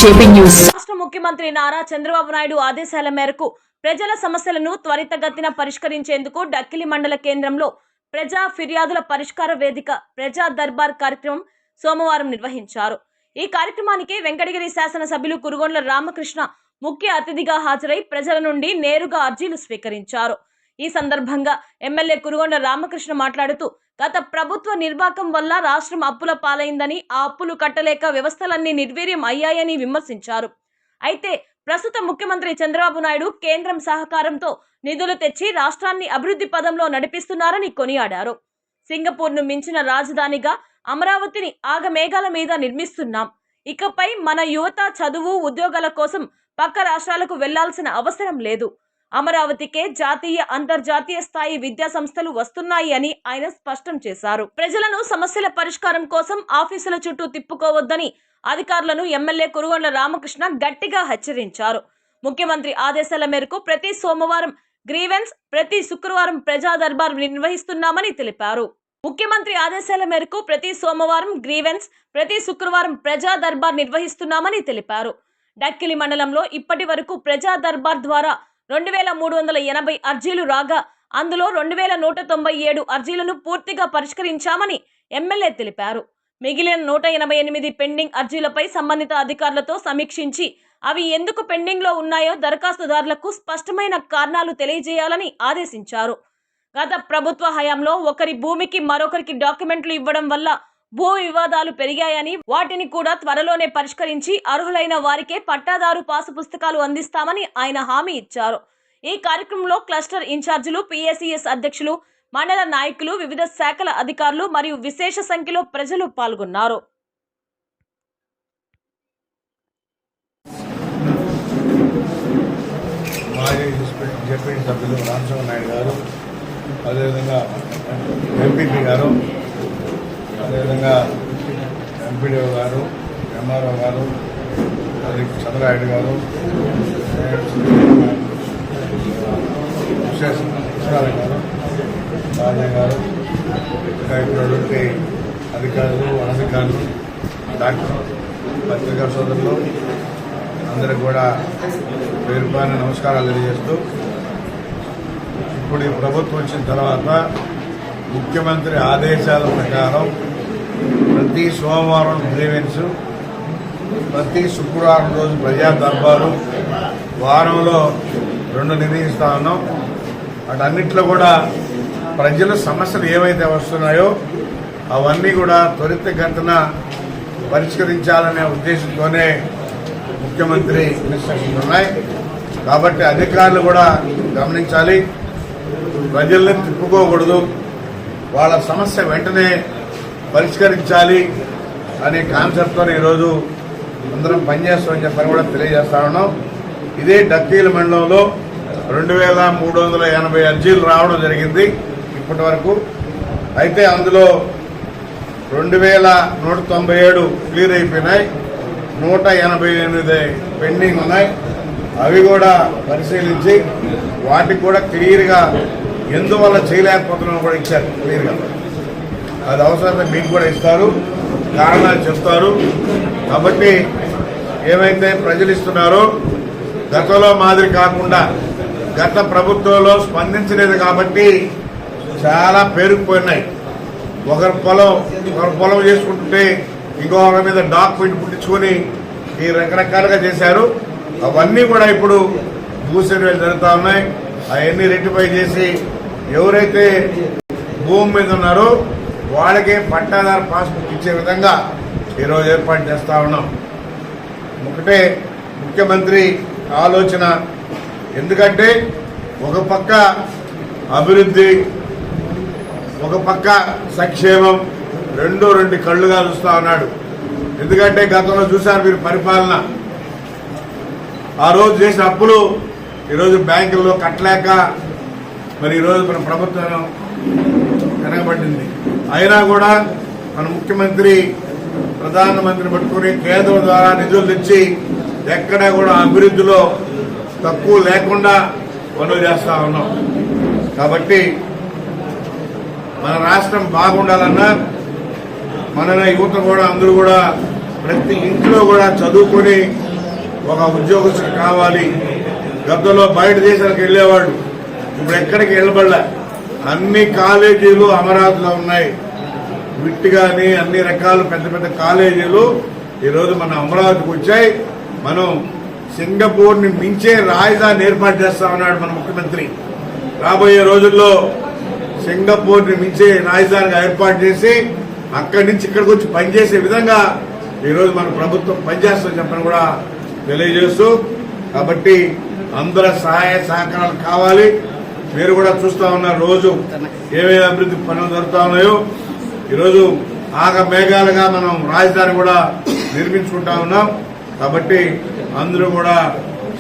JP News. రాష్ట్ర ముఖ్యమంత్రి నారా చంద్రబాబు నాయుడు ఆదేశాల మేరకు ప్రజల సమస్యలను త్వరితగతిన పరిష్కరించేందుకు డక్కిలి మండల కేంద్రంలో ప్రజా ఫిర్యాదుల పరిష్కార వేదిక ప్రజా దర్బార్ కార్యక్రమం సోమవారం నిర్వహించారు. ఈ కార్యక్రమానికి వెంకటగిరి శాసనసభ్యులు కురుగొండ్ల రామకృష్ణ ముఖ్య అతిథిగా హాజరై ప్రజల నుండి నేరుగా అర్జీలు స్వీకరించారు. ఈ సందర్భంగా ఎమ్మెల్యే కురుగొండ్ల రామకృష్ణ మాట్లాడుతూ గత ప్రభుత్వ నిర్వాకం వల్ల రాష్ట్రం అప్పుల పాలైందని, ఆ అప్పులు కట్టలేక వ్యవస్థలన్నీ నిర్వీర్యం అయ్యాయని విమర్శించారు. అయితే ప్రస్తుత ముఖ్యమంత్రి చంద్రబాబు నాయుడు కేంద్రం సహకారంతో నిధులు తెచ్చి రాష్ట్రాన్ని అభివృద్ధి పదంలో నడిపిస్తున్నారని కొనియాడారు. సింగపూర్ను మించిన రాజధానిగా అమరావతిని ఆగమేఘాల మీద నిర్మిస్తున్నాం. ఇకపై మన యువత చదువు, ఉద్యోగాల కోసం పక్క రాష్ట్రాలకు వెళ్లాల్సిన అవసరం లేదు. అమరావతికే జాతీయ, అంతర్జాతీయ స్థాయి విద్యా సంస్థలు వస్తున్నాయి అని ఆయన స్పష్టం చేశారు. ప్రజలను సమస్యల పరిష్కారం కోసం ఆఫీసుల చుట్టూ తిప్పుకోవద్దని అధికారులను ఎమ్మెల్యే కురుగొండ్ల రామకృష్ణ గట్టిగా హెచ్చరించారు. ముఖ్యమంత్రి ఆదేశాల మేరకు ప్రతి సోమవారం గ్రీవెన్స్, ప్రతి శుక్రవారం ప్రజా దర్బార్ నిర్వహిస్తున్నామని తెలిపారు. ముఖ్యమంత్రి ఆదేశాల మేరకు ప్రతి సోమవారం గ్రీవెన్స్, ప్రతి శుక్రవారం ప్రజా దర్బార్ నిర్వహిస్తున్నామని తెలిపారు. డక్కిలి మండలంలో ఇప్పటి వరకు ప్రజా దర్బార్ ద్వారా 2380 అర్జీలు రాగా అందులో 2197 అర్జీలను పూర్తిగా పరిష్కరించామని ఎమ్మెల్యే తెలిపారు. మిగిలిన 188 పెండింగ్ అర్జీలపై సంబంధిత అధికారులతో సమీక్షించి అవి ఎందుకు పెండింగ్లో ఉన్నాయో దరఖాస్తుదారులకు స్పష్టమైన కారణాలు తెలియజేయాలని ఆదేశించారు. గత ప్రభుత్వ హయాంలో ఒకరి భూమికి మరొకరికి డాక్యుమెంట్లు ఇవ్వడం వల్ల భూ వివాదాలు పెరిగాయని, వాటిని కూడా త్వరలోనే పరిష్కరించి అర్హులైన వారికే పట్టాదారు పాసు పుస్తకాలు అందిస్తామని ఆయన హామీ ఇచ్చారు. ఈ కార్యక్రమంలో క్లస్టర్ ఇన్ఛార్జీలు, PACS అధ్యక్షులు, మండల నాయకులు, వివిధ శాఖల అధికారులు మరియు విశేష సంఖ్యలో ప్రజలు పాల్గొన్నారు. అదేవిధంగా ఎంపీపీ గారు, అదేవిధంగా ఎంపీడీఓ గారు, ఎంఆర్ఓ గారు, చంద్రాయుడు గారు, విశ్వనాథ్ గారు, రాజయ్య గారు, ఇంకా ఇప్పుడున్నటువంటి అధికారులు, అనధికారులు, డాక్టర్, పత్రికా సోదరులు అందరికి కూడా పేరు పైన నమస్కారాలు తెలియజేస్తూ, ఇప్పుడు ఈ ప్రభుత్వం వచ్చిన తర్వాత ముఖ్యమంత్రి ఆదేశాల ప్రకారం ప్రతి సోమవారం గ్రీవెన్స్, ప్రతి శుక్రవారం రోజు ప్రజా దర్బారు, వారంలో 2 నిర్వహిస్తా ఉన్నాం. వాటన్నిటిలో కూడా ప్రజల సమస్యలు ఏవైతే వస్తున్నాయో అవన్నీ కూడా త్వరితగతిన పరిష్కరించాలనే ఉద్దేశంతోనే ముఖ్యమంత్రి ఇన్స్ట్రక్షన్స్ ఉన్నాయి. కాబట్టి అధికారులు కూడా గమనించాలి, ప్రజల్ని తిప్పుకోకూడదు, వాళ్ళ సమస్య వెంటనే పరిష్కరించాలి అనే కాన్సెప్ట్తో ఈరోజు అందరం పనిచేస్తామని చెప్పని కూడా తెలియజేస్తా ఉన్నాం. ఇదే డక్కిలి మండలంలో 2380 అర్జీలు రావడం జరిగింది ఇప్పటి వరకు. అయితే అందులో 2197 క్లియర్ అయిపోయినాయి, 188 పెండింగ్ ఉన్నాయి. అవి కూడా పరిశీలించి వాటికి కూడా క్లియర్గా ఎందువల్ల చేయలేకపోతున్నామో కూడా ఇచ్చారు క్లియర్గా. అది అవసరమైతే మీకు కూడా ఇస్తారు, కారణాలు చెప్తారు. కాబట్టి ఏమైతే ప్రజలు ఇస్తున్నారో గతంలో మాదిరి కాకుండా, గత ప్రభుత్వంలో స్పందించలేదు కాబట్టి చాలా పేరుకుపోయినాయి. ఒకరి పొలం చేసుకుంటుంటే ఇంకొకరి మీద డాక్యుమెంట్ పుట్టించుకొని ఈ రకరకాలుగా చేశారు. అవన్నీ కూడా ఇప్పుడు భూసేకరణ జరుగుతూ ఉన్నాయి. అవన్నీ రెక్టిఫై చేసి ఎవరైతే భూమి మీద ఉన్నారో వాళ్ళకే పట్టాదారు పాస్బుక్ ఇచ్చే విధంగా ఈరోజు ఏర్పాటు చేస్తూ ఉన్నాం. ఒకటే ముఖ్యమంత్రి ఆలోచన, ఎందుకంటే ఒక పక్క అభివృద్ధి, ఒక పక్క సంక్షేమం, రెండు కళ్ళుగా చూస్తూ ఉన్నాడు. ఎందుకంటే గతంలో చూశారు మీరు పరిపాలన, ఆ రోజు చేసిన అప్పులు ఈరోజు బ్యాంకుల్లో కట్టలేక మరి ఈరోజు మన ప్రభుత్వం వెనకబడింది. అయినా కూడా మన ముఖ్యమంత్రి ప్రధానమంత్రిని పట్టుకుని కేంద్రం ద్వారా నిధులు తెచ్చి ఎక్కడా కూడా అభివృద్ధిలో తక్కువ లేకుండా పనులు చేస్తూ ఉన్నాం. కాబట్టి మన రాష్ట్రం బాగుండాలన్నా మన యువత కూడా అందరూ కూడా ప్రతి ఇంట్లో కూడా చదువుకొని ఒక ఉద్యోగస్తులు కావాలి. గతంలో బయట దేశాలకు వెళ్లేవాడు, ఇప్పుడు ఎక్కడికి వెళ్ళబడలే. అన్ని కాలేజీలు అమరావతిలో ఉన్నాయి. విట్ గాని అన్ని రకాల పెద్ద పెద్ద కాలేజీలు ఈరోజు మన అమరావతికి వచ్చాయి. మనం సింగపూర్ ని మించే రాజధాని ఏర్పాటు చేస్తామన్నాడు మన ముఖ్యమంత్రి. రాబోయే రోజుల్లో సింగపూర్ ని మించే రాజధానిగా ఏర్పాటు చేసి అక్కడి నుంచి ఇక్కడికి వచ్చి పనిచేసే విధంగా ఈరోజు మన ప్రభుత్వం పనిచేస్తుందని చెప్పని కూడా తెలియజేస్తూ, కాబట్టి అందరూ సహాయ సహకారాలు కావాలి. మీరు కూడా చూస్తా ఉన్నారు రోజు ఏమేమి అభివృద్ధి పనులు జరుగుతా ఉన్నాయో. ఈరోజు ఆగ మేఘాలుగా మనం రాజధాని కూడా నిర్మించుకుంటా ఉన్నాం. కాబట్టి అందరూ కూడా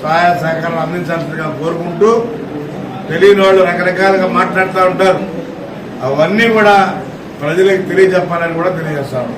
సహాయ సహకారాలు అందించాల్సిందిగా కోరుకుంటూ, తెలియని వాళ్ళు రకరకాలుగా మాట్లాడుతూ ఉంటారు, అవన్నీ కూడా ప్రజలకు తెలియజెప్పాలని కూడా తెలియజేస్తాను.